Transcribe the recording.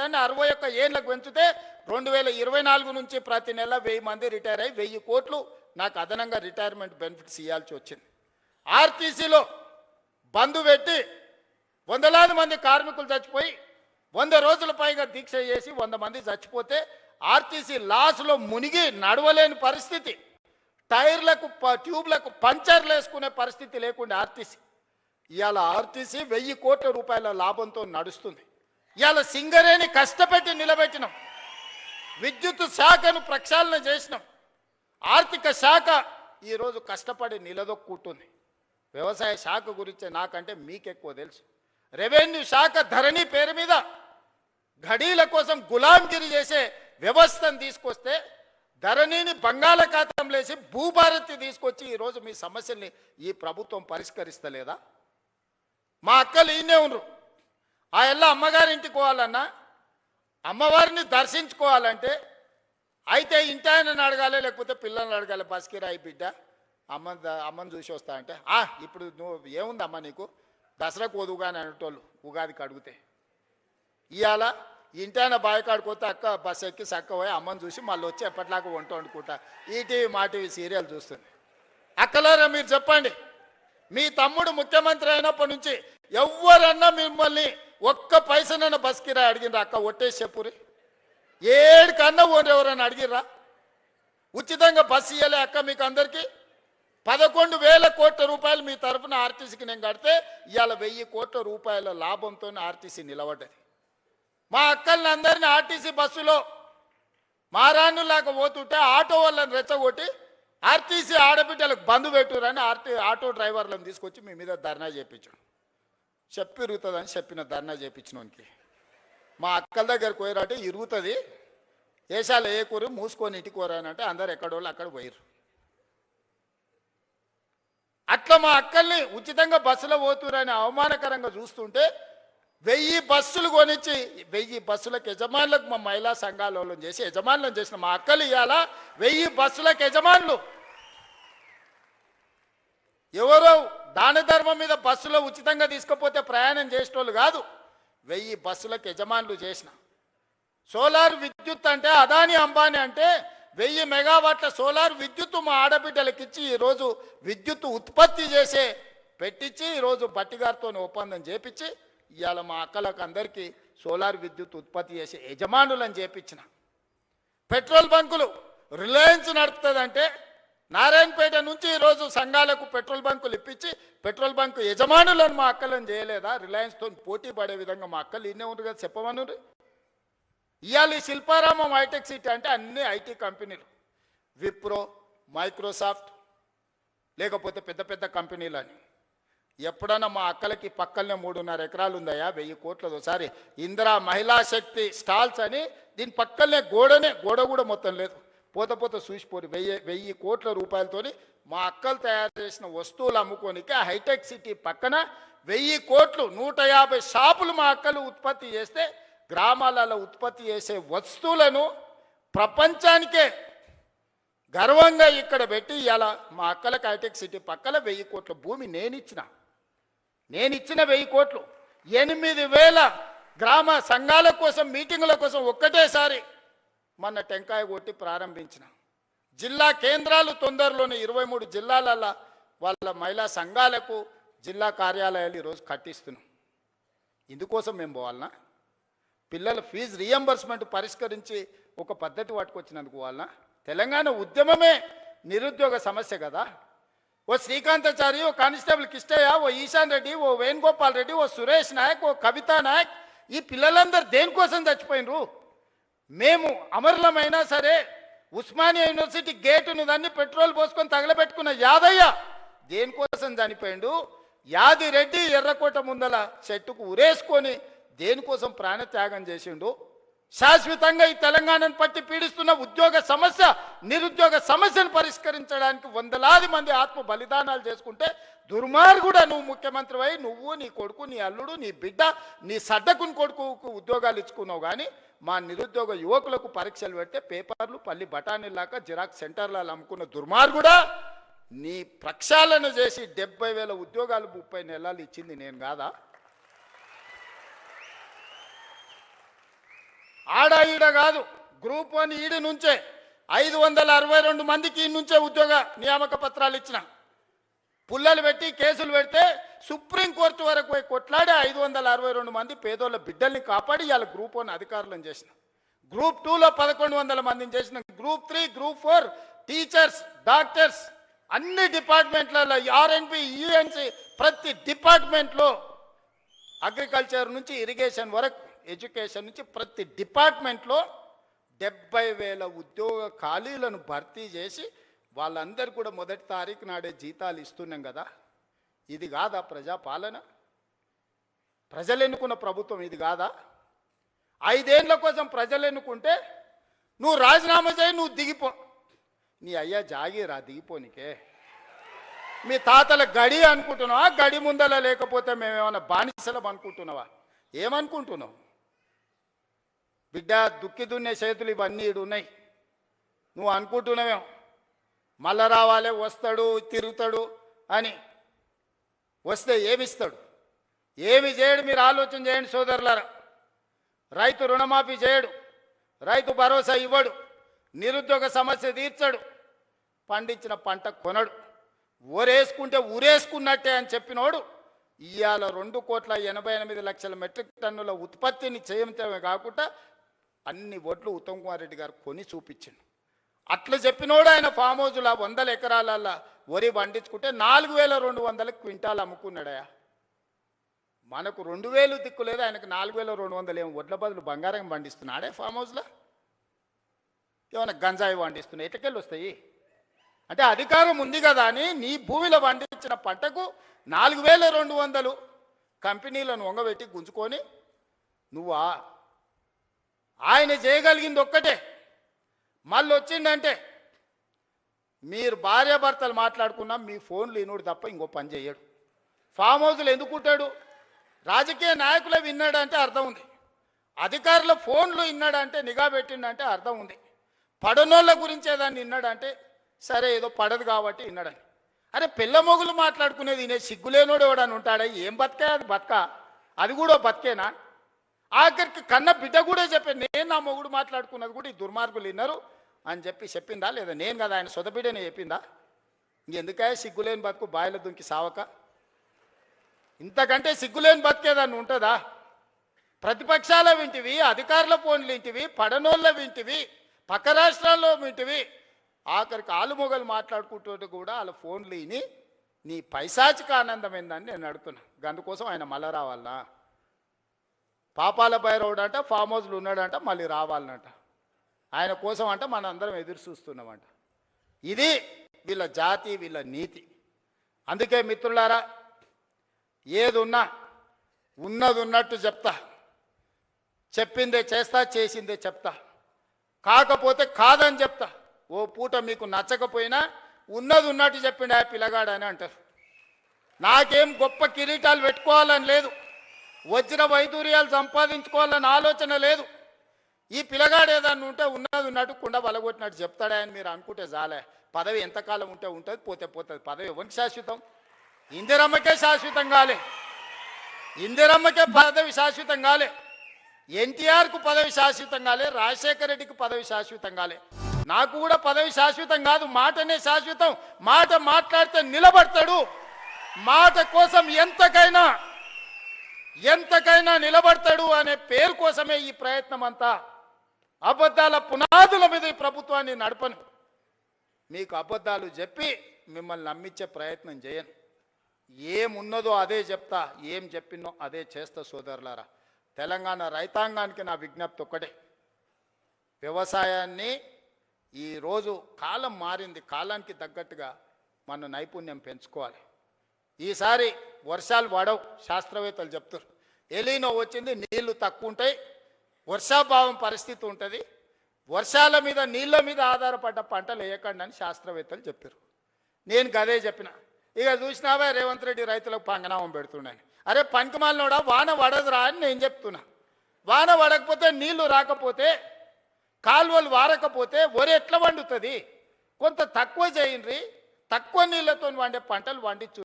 వస్తుందని 61 ఏళ్ళకు పెంచితే 2024 నుంచి ప్రతి నెల 1000 మంది రిటైర్ అయ్యి 1000 కోట్లు నాకు అదనంగా రిటైర్మెంట్ బెనిఫిట్స్ ఇవ్వాల్సి వచ్చింది. ఆర్టీసీలో బంద్ పెట్టి వందలాది మంది కార్మికులు చచ్చిపోయి 100 రోజుల పైగా దీక్ష చేసి 100 మంది చచ్చిపోతే ఆర్టీసీ లాస్లో మునిగి నడవలేని పరిస్థితి, టైర్లకు ట్యూబ్లకు పంచర్లు వేసుకునే పరిస్థితి లేకుండా ఆర్టీసీ ఇవాళ ఆర్టీసీ 1000 కోట్ల రూపాయల లాభంతో నడుస్తుంది. ఇవాళ సింగరేణి కష్టపెట్టి నిలబెట్టినాం, విద్యుత్ శాఖను ప్రక్షాళన చేసినాం, ఆర్థిక శాఖ ఈరోజు కష్టపడి నిలదొక్కుంటుంది. వ్యవసాయ శాఖ గురించి నాకంటే మీకెక్కువ తెలుసు. రెవెన్యూ శాఖ ధరణి పేరు మీద ఘడీల కోసం గులాంగిరి చేసే వ్యవస్థను తీసుకొస్తే ధరణిని బంగాళాఖాతంలో వేసి భూభారతి తీసుకొచ్చి ఈరోజు మీ సమస్యల్ని ఈ ప్రభుత్వం పరిష్కరిస్తలేదా? మా అక్కలు ఈయనే ఉన్నారు. ఆ ఎల్ల అమ్మగారింటికి పోవాలన్నా, అమ్మవారిని దర్శించుకోవాలంటే అయితే ఇంటాయనని అడగాలి, లేకపోతే పిల్లల్ని అడగాలి. బస్కిరాయి బిడ్డ అమ్మని చూసి వస్తా అంటే ఇప్పుడు నువ్వు ఏముంది అమ్మ నీకు దసరాకు వదువుగాని అనేటోళ్ళు ఉగాదికి అడిగితే. ఇవాళ ఇంటాయన బాయకాడిపోతే అక్క బస్ ఎక్కి చక్క పోయి అమ్మని చూసి మళ్ళీ వచ్చి ఎప్పటిలాగా వంట వండుకుంటా ఈటీవీ మా టీవీ సీరియల్ చూస్తుంది. అక్కలారా మీరు చెప్పండి, మీ తమ్ముడు ముఖ్యమంత్రి అయినప్పటి నుంచి ఎవరన్నా మిమ్మల్ని ఒక్క పైసనైనా బస్ కిరాయి అడిగినరా? అక్క ఒట్టేసి చెప్పురి, 7 కన్నా ఎవరైనా అడిగిర్రా? ఉచితంగా బస్సు ఇవ్వలే అక్క మీకు అందరికీ? 11,000 కోట్ల రూపాయలు మీ తరఫున ఆర్టీసీకి నేను కడితే ఇవాళ 1000 కోట్ల రూపాయల లాభంతో ఆర్టీసీ నిలబడ్డది. మా అక్కల్ని అందరినీ ఆర్టీసీ బస్సులో మారాన్నులాగా పోతుంటే ఆటో వాళ్ళని రెచ్చగొట్టి ఆర్టీసీ ఆడబిడ్డలకు బంద్ పెట్టురని ఆటో డ్రైవర్లను తీసుకొచ్చి మీ మీద ధర్నా చేయించాడు. చెప్పి ఇరుగుతుందని చెప్పిన ధర్నా చేయించినోనికి మా అక్కల దగ్గరకు పోయారంటే ఇరుగుతుంది, ఏషాలు ఏ కూర మూసుకొని ఇంటికి కోరానంటే అందరు ఎక్కడోళ్ళు అక్కడ పోయారు. అట్లా మా అక్కల్ని ఉచితంగా బస్సులో పోతురని అవమానకరంగా చూస్తుంటే 1000 బస్సులు కొనిచ్చి 1000 బస్సులకు యజమానులకు మా మహిళా సంఘాలలో చేసి యజమానులను చేసిన మా అక్కలు ఇవాళ 1000 బస్సులకు యజమానులు. ఎవరో దాన ధర్మం మీద బస్సులో ఉచితంగా తీసుకుపోతే ప్రయాణం చేసేటోళ్ళు కాదు, 1000 బస్సులకు యజమానులు చేసిన. సోలార్ విద్యుత్ అంటే అదాని అంబానీ అంటే 1000 మెగావాట్ల సోలార్ విద్యుత్ మా ఆడబిడ్డలకు ఇచ్చి ఈరోజు విద్యుత్ ఉత్పత్తి చేసే పెట్టించి ఈరోజు బట్టిగారితో ఒప్పందం చేపించి ఇవాళ మా అక్కలకు అందరికీ సోలార్ విద్యుత్ ఉత్పత్తి చేసే యజమానులను చేపించిన. పెట్రోల్ బంకులు రిలయన్స్ నడుపుతుందంటే నారాయణపేట నుంచి ఈరోజు సంఘాలకు పెట్రోల్ బంకులు ఇప్పించి పెట్రోల్ బంకు యజమానులను మా అక్కలను చేయలేదా? రిలయన్స్తో పోటీ పడే విధంగా మా అక్కలు ఇన్నే ఉంది కదా, చెప్పమను. ఇవాళ ఈ శిల్పారామం హైటెక్ సిటీ అంటే అన్ని ఐటీ కంపెనీలు, విప్రో, మైక్రోసాఫ్ట్, లేకపోతే పెద్ద పెద్ద కంపెనీలని. ఎప్పుడన్నా మా అక్కలకి పక్కనే 3.5 ఎకరాలు ఉందయా, 1000 కోట్లది. ఒకసారి ఇందిరా మహిళా శక్తి స్టాల్స్ అని దీని పక్కనే గోడ కూడా మొత్తం లేదు, పోత చూసిపోరు. 1000 కోట్ల రూపాయలతోని మా అక్కలు తయారు చేసిన వస్తువులు అమ్ముకోనికి హైటెక్ సిటీ పక్కన 1000 కోట్లు 150 షాపులు మా అక్కలు ఉత్పత్తి చేస్తే గ్రామాలలో ఉత్పత్తి చేసే వస్తువులను ప్రపంచానికే గర్వంగా ఇక్కడ పెట్టి ఇవాళ మా అక్కలకు హైటెక్ సిటీ పక్కన 1000 కోట్ల భూమి నేను ఇచ్చిన 1000 కోట్లు 8,000 గ్రామ సంఘాల కోసం మీటింగుల కోసం ఒక్కటేసారి మొన్న టెంకాయ కొట్టి ప్రారంభించిన. జిల్లా కేంద్రాలు తొందరలోనే 23 జిల్లాలలో వాళ్ళ మహిళా సంఘాలకు జిల్లా కార్యాలయాలు ఈరోజు కట్టిస్తున్నాం. ఇందుకోసం మేము పోవాలనా? పిల్లల ఫీజు రియంబర్స్మెంట్ పరిష్కరించి ఒక పద్ధతి పట్టుకొచ్చినందుకు పోవాలనా? తెలంగాణ ఉద్యమమే నిరుద్యోగ సమస్య కదా. ఓ శ్రీకాంతాచారి, ఓ కానిస్టేబుల్ కిష్టయ్య, ఓ ఈశాన్ రెడ్డి, ఓ వేణుగోపాల్ రెడ్డి, ఓ సురేష్ నాయక్, ఓ కవితా నాయక్, ఈ పిల్లలందరూ దేనికోసం చచ్చిపోయినరు? మేము అమరులమైనా సరే ఉస్మానియా యూనివర్సిటీ గేటును దాన్ని పెట్రోల్ పోసుకొని తగలబెట్టుకున్న యాదయ్య దేనికోసం చనిపోయిండు? యాదిరెడ్డి ఎర్రకోట ముందల చెట్టుకు ఉరేసుకొని దేనికోసం ప్రాణత్యాగం చేసిండు? శాశ్వతంగా ఈ తెలంగాణను పట్టి పీడిస్తున్న ఉద్యోగ సమస్య, నిరుద్యోగ సమస్యను పరిష్కరించడానికి వందలాది మంది ఆత్మ బలిదానాలు చేసుకుంటే దుర్మార్గుడా నువ్వు ముఖ్యమంత్రి అయి నువ్వు, నీ కొడుకు, నీ అల్లుడు, నీ బిడ్డ, నీ సడ్డకుని కొడుకుకు ఉద్యోగాలు ఇచ్చుకున్నావు. కానీ మా నిరుద్యోగ యువకులకు పరీక్షలు పెడితే పేపర్లు పల్లి బఠానీలాగా జిరాక్స్ సెంటర్లలో అమ్ముకున్న దుర్మార్గుడా, నీ ప్రక్షాళన చేసి 70,000 ఉద్యోగాలు 30 నెలలు ఇచ్చింది నేను కాదా? ఆడ ఈడ కాదు, గ్రూప్ 1 ఈడి నుంచే 562 మందికి ఈ నుంచే ఉద్యోగ నియామక పత్రాలు ఇచ్చిన. పుల్లలు పెట్టి కేసులు పెడితే సుప్రీంకోర్టు వరకు పోయి కొట్లాడి 562 మంది పేదోళ్ళ బిడ్డల్ని కాపాడి ఇవాళ గ్రూప్ 1 అధికారులను చేసిన. గ్రూప్ 2లో 1100 మందిని చేసిన. గ్రూప్ 3, గ్రూప్ 4 టీచర్స్, డాక్టర్స్ అన్ని డిపార్ట్మెంట్లలో ఆర్ఎన్బి, యుఎన్సి ప్రతి డిపార్ట్మెంట్లో అగ్రికల్చర్ నుంచి ఇరిగేషన్ వరకు ఎడ్యుకేషన్ నుంచి ప్రతి డిపార్ట్మెంట్లో 70,000 ఉద్యోగ ఖాళీలను భర్తీ చేసి వాళ్ళందరూ కూడా మొదటి తారీఖు నాడే జీతాలు ఇస్తున్నాం కదా. ఇది కాదా ప్రజాపాలన? ప్రజలు ఎన్నుకున్న ప్రభుత్వం ఇది కాదా? 5 ఏళ్ల కోసం ప్రజలు ఎన్నుకుంటే నువ్వు రాజీనామా చేయి, నువ్వు దిగిపో. నీ అయ్యా జాగీరా దిగిపోనికే. మీ తాతల గడి అనుకుంటున్నావా? గడి ముందల లేకపోతే మేమేమన్నా బానిసలం అనుకుంటున్నావా? ఏమనుకుంటున్నావు? బిడ్డ దుక్కి దున్నే చేతులు ఇవన్నీ ఉన్నాయి. నువ్వు అనుకుంటున్నావేమో మళ్ళా రావాలే, వస్తాడు, తిరుగుతాడు అని. వస్తే ఏమిస్తాడు? ఏమి చేయడు? మీరు ఆలోచన చేయండి సోదరులారా. రైతు రుణమాఫీ చేయడు, రైతు భరోసా ఇవ్వడు, నిరుద్యోగ సమస్య తీర్చడు, పండించిన పంట కొనడు. ఊరేసుకుంటే ఊరేసుకున్నట్టే అని చెప్పినోడు ఇవాళ 2,88,00,000 మెట్రిక్ టన్నుల ఉత్పత్తిని చేయటమే కాకుండా అన్ని ఒడ్లు ఉత్తమ్ కుమార్ రెడ్డి గారు కొని చూపించిండు. అట్లా చెప్పినోడు ఆయన ఫామ్ హౌస్ల 100 ఎకరాలల్లో వరి పండించుకుంటే 4,200 క్వింటాలు అమ్ముకున్నాడయా. మనకు 2,000 దిక్కు లేదు, ఆయనకు 4,200 ఏమో వడ్ల బదులు బంగారం పండిస్తున్నాడే ఫామ్ హౌస్లో. ఏమైనా గంజాయి పండిస్తున్నాయి, ఎటకెళ్ళి వస్తాయి? అంటే అధికారం ఉంది కదా అని నీ భూమిలో పండించిన పంటకు 4,200 కంపెనీలను వంగబెట్టి గుంజుకొని నువ్వా? ఆయన చేయగలిగింది ఒక్కటే. మళ్ళీ వచ్చిందంటే మీరు భార్యాభర్తలు మాట్లాడుకున్నా మీ ఫోన్లు వినుడు తప్ప ఇంకో పని చేయడు. ఫామ్ హౌస్లు ఎందుకుంటాడు? రాజకీయ నాయకులే విన్నాడంటే అర్థం ఉంది, అధికారుల ఫోన్లు విన్నాడంటే, నిఘా పెట్టిండంటే అర్థం ఉంది. పడనోళ్ళ గురించే దాన్ని విన్నాడంటే సరే ఏదో పడదు కాబట్టి విన్నాడని. అరే పిల్ల మొగులు మాట్లాడుకునేది వినే సిగ్గులేనోడు ఎవడని ఉంటాడా? ఏం బతికే అది? బతక అది కూడా బతికేనా? ఆఖరికి కన్న బిడ్డ కూడా చెప్పాను, నేను నా మొగుడు మాట్లాడుకున్నది కూడా ఈ దుర్మార్గులు విన్నారు అని చెప్పిందా లేదా? నేను కదా ఆయన సొంత బిడ్డనే చెప్పిందా? ఇంకెందుకే సిగ్గులేని బతుకు బాయిల దుంకి సావక? ఇంతకంటే సిగ్గులేని బతికేదాన్ని ఉంటుందా? ప్రతిపక్షాల వింటివి, అధికారుల ఫోన్లు వింటివి, పడనోళ్ళ వింటివి, పక్క రాష్ట్రాల్లో వింటివి, ఆఖరికి ఆలుమొగలు మాట్లాడుకుంటూ కూడా వాళ్ళ ఫోన్లు విని నీ పైశాచిక ఆనందం ఏందని నేను అడుగుతున్నా. అందుకోసం ఆయన మళ్ళా రావాలనా? పాపాల భైరవుడు అంట ఫామ్ హౌస్లు ఉన్నాడంట, మళ్ళీ రావాలనంట. ఆయన కోసం అంట మన అందరం ఎదురు చూస్తున్నామంట. ఇది వీళ్ళ జాతి, వీళ్ళ నీతి. అందుకే మిత్రులారా, ఏది ఉన్నా ఉన్నది ఉన్నట్టు చెప్తా, చెప్పిందే చేస్తా, చేసిందే చెప్తా, కాకపోతే కాదని చెప్తా. ఓ పూట మీకు నచ్చకపోయినా ఉన్నది ఉన్నట్టు చెప్పిండు ఆ పిల్లగాడు అని అంటారు. నాకేం గొప్ప కిరీటాలు పెట్టుకోవాలని లేదు, వజ్ర వైదూర్యాలు సంపాదించుకోవాలని ఆలోచన లేదు. ఈ పిల్లగాడు ఏదన్నా ఉంటే ఉన్నది ఉన్నట్టు కుండ బలగొట్టినట్టు చెప్తాడా అని మీరు అనుకుంటే చాలే. పదవి ఎంతకాలం ఉంటే ఉంటుంది, పోతే పోతుంది. పదవి ఎవరికి శాశ్వతం? ఇందిరమ్మకే శాశ్వతం కాలే, ఇందిరమ్మకే పదవి శాశ్వతం కాలే, ఎన్టీఆర్కు పదవి శాశ్వతం కాలే, రాజశేఖర రెడ్డికి పదవి శాశ్వతం కాలే. నాకు కూడా పదవి శాశ్వతం కాదు, మాటనే శాశ్వతం. మాట మాట్లాడితే నిలబడతాడు, మాట కోసం ఎంతకైనా నిలబడతాడు అనే పేరు కోసమే ఈ ప్రయత్నం అంతా. అబద్ధాల పునాదుల మీద ఈ ప్రభుత్వాన్ని నడపను. మీకు అబద్ధాలు చెప్పి మిమ్మల్ని నమ్మించే ప్రయత్నం చేయను. ఏమున్నదో అదే చెప్తా, ఏం చెప్పినో అదే చేస్తా. సోదరులారా, తెలంగాణ రైతాంగానికి నా విజ్ఞప్తి ఒక్కటే, వ్యవసాయాన్ని ఈరోజు కాలం మారింది, కాలానికి తగ్గట్టుగా మన నైపుణ్యం పెంచుకోవాలి. ఈసారి వర్షాలు పడవు, శాస్త్రవేత్తలు చెప్తారు. ఎలీనో వచ్చింది, నీళ్లు తక్కువ ఉంటాయి, వర్షాభావం పరిస్థితి ఉంటుంది, వర్షాల మీద నీళ్ళ మీద ఆధారపడ్డ పంటలు వేయకండి అని శాస్త్రవేత్తలు చెప్పారు. నేను గదే చెప్పిన. ఇక చూసినావా రేవంత్ రెడ్డి రైతులకు పంగనామం పెడుతున్నాను. అరే పనికిమాలినోడా, వాన పడదురా అని నేను చెప్తున్నా. వాన పడకపోతే, నీళ్లు రాకపోతే, కాలువలు వారకపోతే వరి ఎట్లా వండుతుంది? కొంత తక్కువ చేయండి, తక్కువ నీళ్లతో వండే పంటలు వండించు.